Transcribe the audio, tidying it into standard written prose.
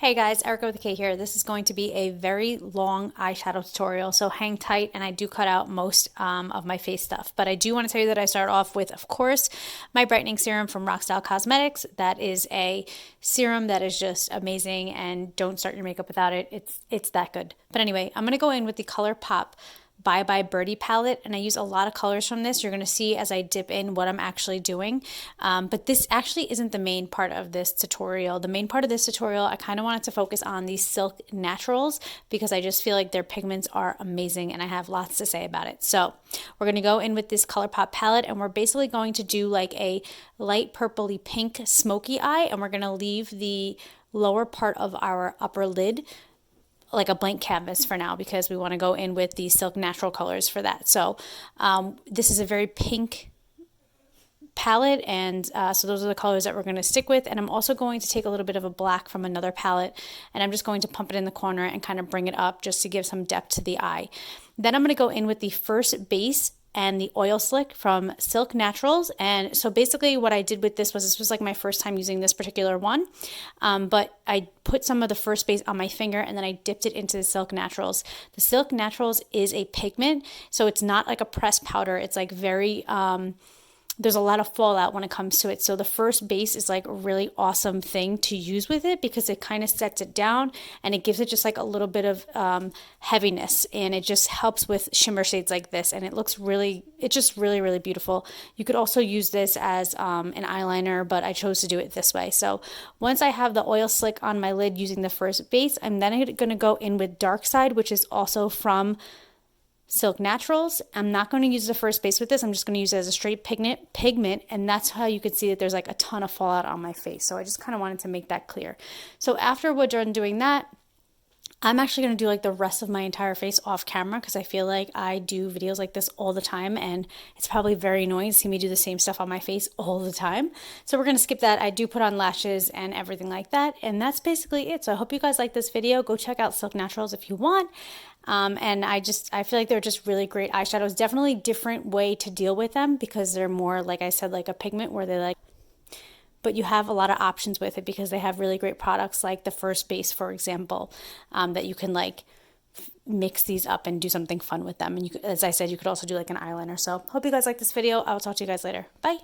Hey guys, Erica with a K here. This is going to be a very long eyeshadow tutorial, so hang tight, and I do cut out most of my face stuff. But I do want to tell you that I start off with, of course, my Brightening Serum from Rockstyle Cosmetics. That is a serum that is just amazing, and don't start your makeup without it. It's that good. But anyway, I'm going to go in with the Colourpop by Birdie palette, and I use a lot of colors from this. You're going to see as I dip in what I'm actually doing, but this actually isn't the main part of this tutorial. The main part of this tutorial, I kind of wanted to focus on these Silk Naturals because I just feel like their pigments are amazing and I have lots to say about it. So we're going to go in with this Colourpop palette, and we're basically going to do like a light purpley pink smoky eye, and we're going to leave the lower part of our upper lid like a blank canvas for now because we want to go in with the Silk Natural colors for that. So this is a very pink palette, and so those are the colors that we're going to stick with. And I'm also going to take a little bit of a black from another palette, and I'm just going to pump it in the corner and kind of bring it up just to give some depth to the eye. Then I'm going to go in with the first base and the oil slick from Silk Naturals. And so basically what I did with this was like my first time using this particular one, but I put some of the first base on my finger and then I dipped it into the Silk Naturals. The Silk Naturals is a pigment, so it's not like a pressed powder. It's like very there's a lot of fallout when it comes to it. So the first base is like a really awesome thing to use with it because it kind of sets it down and it gives it just like a little bit of heaviness, and it just helps with shimmer shades like this, and it's just really beautiful. You could also use this as an eyeliner, but I chose to do it this way. So once I have the oil slick on my lid using the first base, I'm then going to go in with Darkside, which is also from Silk Naturals. I'm not going to use the first base with this. I'm just going to use it as a straight pigment, and that's how you can see that there's like a ton of fallout on my face. So I just kind of wanted to make that clear. So after we're done doing that, I'm actually going to do like the rest of my entire face off camera because I feel like I do videos like this all the time, and it's probably very annoying to see me do the same stuff on my face all the time. So we're going to skip that. I do put on lashes and everything like that, and that's basically it. So I hope you guys like this video. Go check out Silk Naturals if you want. And I feel like they're just really great eyeshadows. Definitely different way to deal with them because they're more, like I said, like a pigment where they like, but you have a lot of options with it because they have really great products like the first base, for example, that you can like mix these up and do something fun with them. And you, as I said, you could also do like an eyeliner. So hope you guys like this video. I will talk to you guys later. Bye.